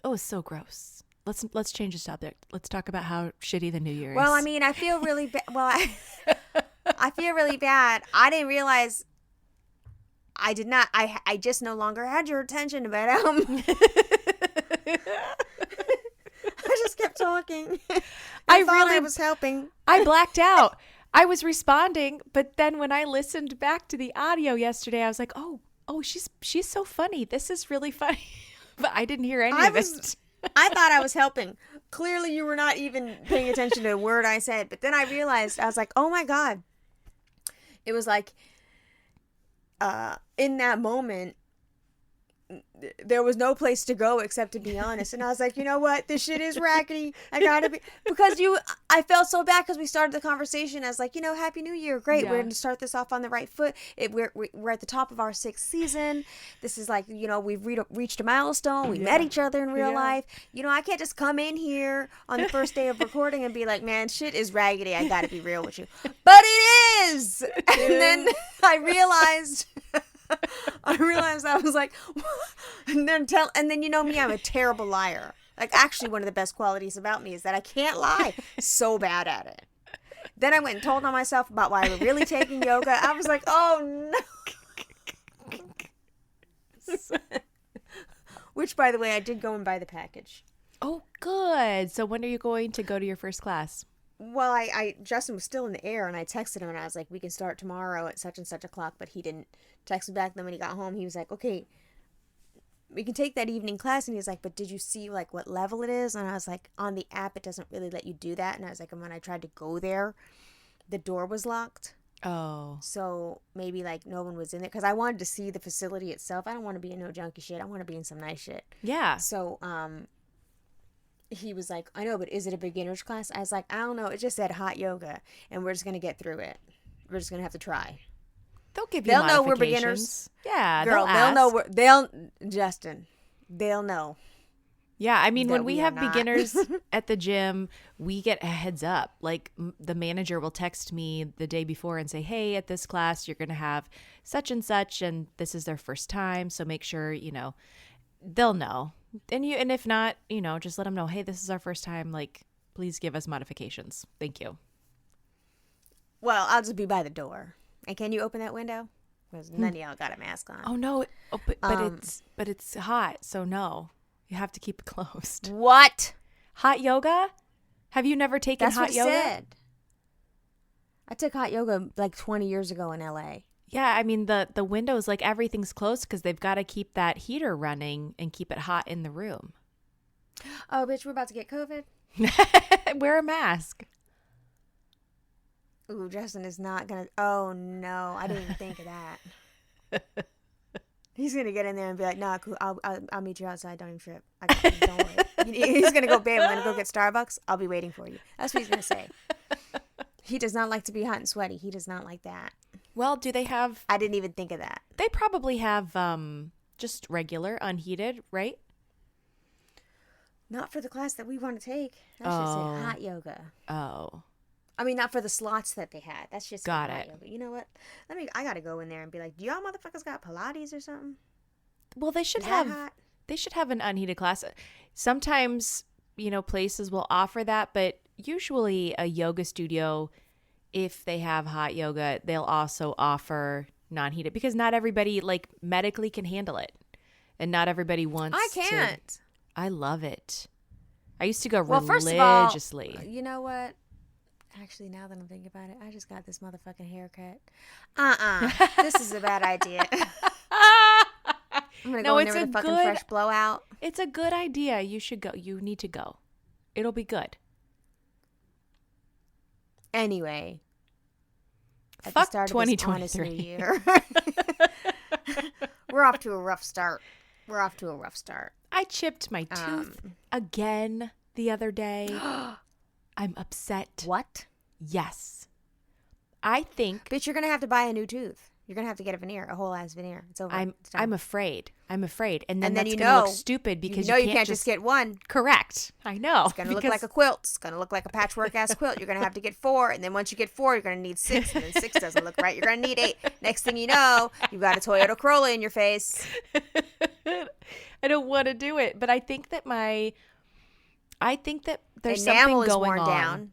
Oh, it's so gross. Let's change the subject. Let's talk about how shitty the new year is. Well, I mean, I feel really bad. I feel really bad. I didn't realize. I did not. I just no longer had your attention, but I just kept talking. I thought I was helping. I blacked out. I was responding, but then when I listened back to the audio yesterday, I was like, oh, she's so funny. This is really funny. But I didn't hear any of it. I thought I was helping. Clearly, you were not even paying attention to a word I said. But then I realized, I was like, oh my God. It was like, in that moment, there was no place to go except to be honest. And I was like, you know what? This shit is raggedy. I gotta be, because I felt so bad because we started the conversation. I was like, Happy New Year. Great. Yeah. We're going to start this off on the right foot. We're at the top of our 6th season. This is like, we've reached a milestone. We met each other in real life. I can't just come in here on the first day of recording and be like, man, shit is raggedy. I gotta be real with you. But it is. And then I realized I was like, and then you know me, I'm a terrible liar. Like, actually, one of the best qualities about me is that I can't lie. So bad at it. Then I went and told on myself about why we're really taking yoga. I was like, oh no. Which, by the way, I did go and buy the package. Oh, good. So when are you going to go to your first class? Well, Justin was still in the air, and I texted him, and I was like, we can start tomorrow at such and such o'clock, but he didn't text me back. Then when he got home, he was like, okay, we can take that evening class. And he was like, but did you see, like, what level it is? And I was like, on the app, it doesn't really let you do that. And I was like, and when I tried to go there, the door was locked. Oh. So maybe, like, no one was in there, because I wanted to see the facility itself. I don't want to be in no junky shit. I want to be in some nice shit. Yeah. So, he was like, I know, but is it a beginner's class? I was like, I don't know. It just said hot yoga, and we're just going to get through it. We're just going to have to try. They'll know we're beginners. Yeah, girl, Justin, they'll know. Yeah, I mean, when we have beginners at the gym, we get a heads up. Like, the manager will text me the day before and say, hey, at this class, you're going to have such and such, and this is their first time, so make sure, they'll know. And if not, just let them know, hey, this is our first time. Like, please give us modifications. Thank you. Well, I'll just be by the door. And can you open that window? Because none of y'all got a mask on. Oh no! But it's hot, so no. You have to keep it closed. What? Hot yoga? Have you never taken hot yoga? That's what he said. I took hot yoga like 20 years ago in LA. Yeah, I mean, the windows, like, everything's closed because they've got to keep that heater running and keep it hot in the room. Oh, bitch, we're about to get COVID. Wear a mask. Ooh, Justin is not going to. Oh, no. I didn't even think of that. He's going to get in there and be like, nah, cool. I'll meet you outside. Don't even trip. Don't worry. He's going to go, babe, I'm going to go get Starbucks. I'll be waiting for you. That's what he's going to say. He does not like to be hot and sweaty. He does not like that. Well, do they have... I didn't even think of that. They probably have just regular, unheated, right? Not for the class that we want to take. That should say hot yoga. Oh. I mean, not for the slots that they had. That's just got hot it. yoga. You know what? I got to go in there and be like, do y'all motherfuckers got Pilates or something? Well, they should have an unheated class. Sometimes, places will offer that, but usually a yoga studio, if they have hot yoga, they'll also offer non-heated, because not everybody, like, medically can handle it, and not everybody wants. I can't. I love it. I used to go religiously. First of all, you know what? Actually, now that I'm thinking about it, I just got this motherfucking haircut. This is a bad idea. I'm gonna go in there with a fucking fresh blowout. It's a good idea. You should go. You need to go. It'll be good. Anyway. Fuck 2023. New year. We're off to a rough start. I chipped my tooth again the other day. I'm upset. What? Yes. I think... Bitch, you're going to have to buy a new tooth. You're going to have to get a veneer, a whole ass veneer. It's over. I'm afraid. And then then that's going to look stupid because you can't just get one. Correct. I know. It's going to look like a quilt. It's going to look like a patchwork ass quilt. You're going to have to get 4. And then once you get 4, you're going to need 6. And then 6 doesn't look right. You're going to need 8. Next thing you know, you've got a Toyota Corolla in your face. I don't want to do it. But I think that there's enamel something is going worn on. down.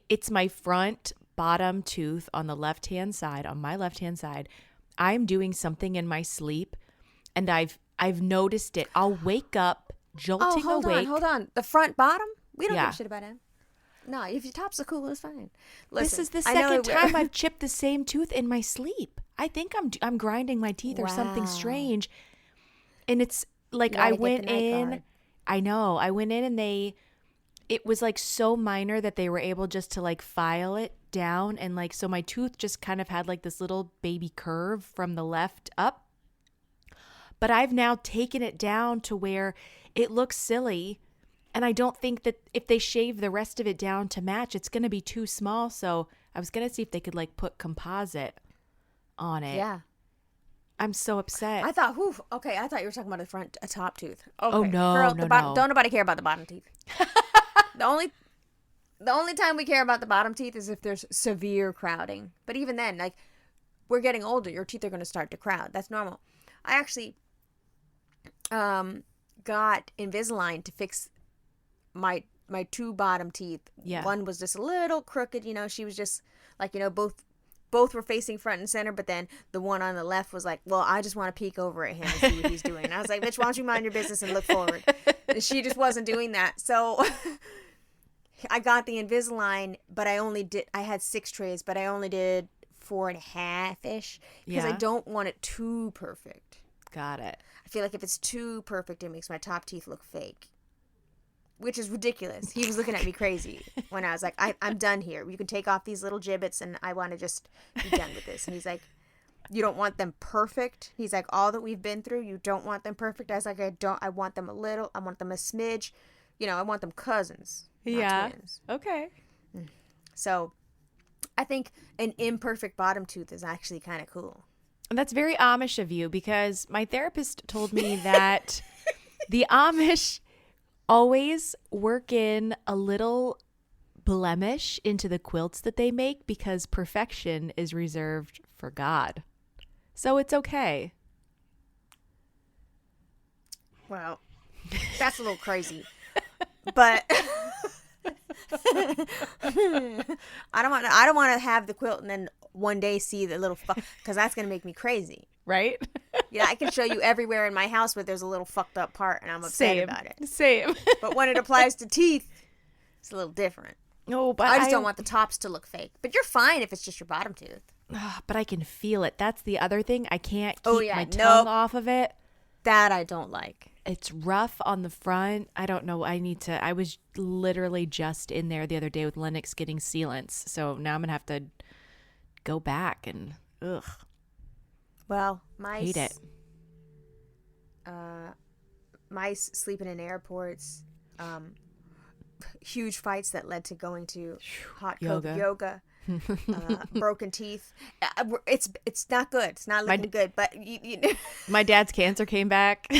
It's my front bottom tooth on the left-hand side, on my left-hand side. I'm doing something in my sleep, and I've noticed it. I'll wake up jolting awake. Hold on. The front bottom? We don't give a shit about it. No, if your tops are cool, it's fine. Listen, this is the second time I've chipped the same tooth in my sleep. I think I'm grinding my teeth or something strange, and it's like I went in. I know. I went in and it was like so minor that they were able just to like file it down, and like so my tooth just kind of had like this little baby curve from the left up. But I've now taken it down to where it looks silly, and I don't think that if they shave the rest of it down to match, it's going to be too small. So I was going to see if they could like put composite on it. Yeah. I'm so upset. I thought, okay, I thought you were talking about a top tooth. Okay. Oh no, Girl, no. Don't nobody care about the bottom teeth. The only time we care about the bottom teeth is if there's severe crowding. But even then, like, we're getting older. Your teeth are going to start to crowd. That's normal. I actually got Invisalign to fix my 2 bottom teeth. Yeah. One was just a little crooked. She was just like, both were facing front and center, but then the one on the left was like, well, I just want to peek over at him and see what he's doing. And I was like, bitch, why don't you mind your business and look forward? And she just wasn't doing that. So I got the Invisalign, but I had 6 trays, but I only did 4.5-ish because I don't want it too perfect. Got it. I feel like if it's too perfect, it makes my top teeth look fake, which is ridiculous. He was looking at me crazy when I was like, I'm done here. You can take off these little gibbets and I want to just be done with this. And he's like, you don't want them perfect? He's like, all that we've been through, you don't want them perfect? I was like, I want them a little. I want them a smidge. I want them cousins, not twins. Okay. So I think an imperfect bottom tooth is actually kind of cool. And that's very Amish of you, because my therapist told me that the Amish always work in a little blemish into the quilts that they make because perfection is reserved for God. So it's okay. Well, that's a little crazy. But I don't want to have the quilt and then one day see the little because that's going to make me crazy. Right? Yeah, I can show you everywhere in my house where there's a little fucked up part and I'm upset about it. Same. But when it applies to teeth, it's a little different. No, but I just don't want the tops to look fake. But you're fine if it's just your bottom tooth. But I can feel it. That's the other thing. I can't keep my tongue off of it. That I don't like. It's rough on the front. I don't know. I was literally just in there the other day with Lennox getting sealants. So now I'm going to have to go back and ugh. Well, mice. Hate it. Mice sleeping in airports. Huge fights that led to going to hot yoga. Broken teeth. It's not good. It's not looking good. But my dad's cancer came back.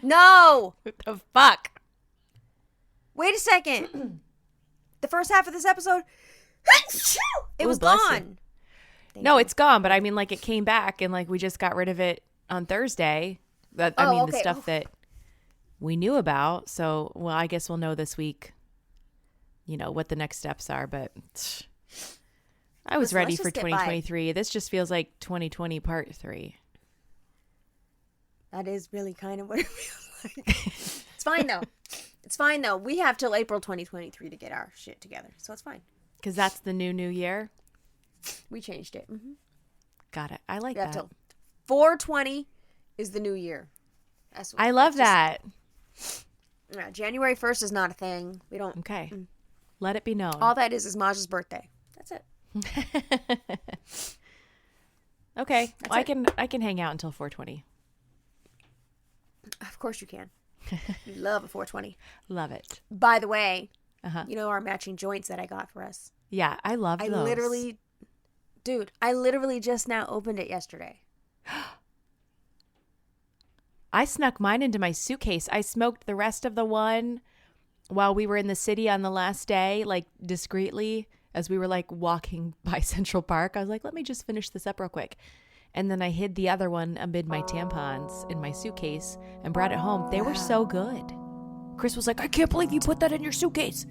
No. What the fuck? Wait a second. The first half of this episode, it was gone. No, it's gone. But I mean, like, it came back, and like we just got rid of it on Thursday. The stuff that we knew about. So, well, I guess we'll know this week. What the next steps are, but. I was ready for 2023. This just feels like 2020 part 3. That is really kind of what it feels like. It's fine, though. It's fine, though. We have till April 2023 to get our shit together, so it's fine. Because that's the new year? We changed it. Mm-hmm. Got it. I like that. Till 4/20 is the new year. I love that. Yeah, January 1st is not a thing. We don't. Okay. Let it be known. All that is Maj's birthday. That's it. Okay. Well, I can hang out until 4/20. Of course you can. You love a 4/20. Love it. By the way, our matching joints that I got for us. Yeah, I love those. I literally Dude, I literally just now opened it yesterday. I snuck mine into my suitcase. I smoked the rest of the one while we were in the city on the last day, like discreetly, as we were like walking by Central Park. I was like, let me just finish this up real quick. And then I hid the other one amid my tampons in my suitcase and brought it home. They were so good. Chris was like, I can't believe you put that in your suitcase.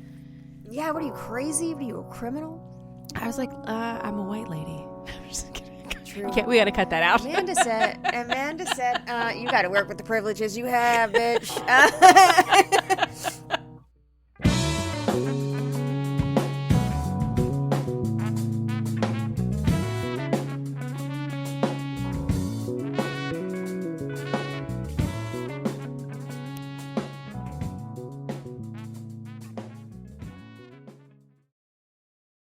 Yeah, what are you, crazy? What are you, a criminal? I was like, I'm a white lady. I'm just kidding. True. We got to cut that out. Amanda said, you got to work with the privileges you have, bitch.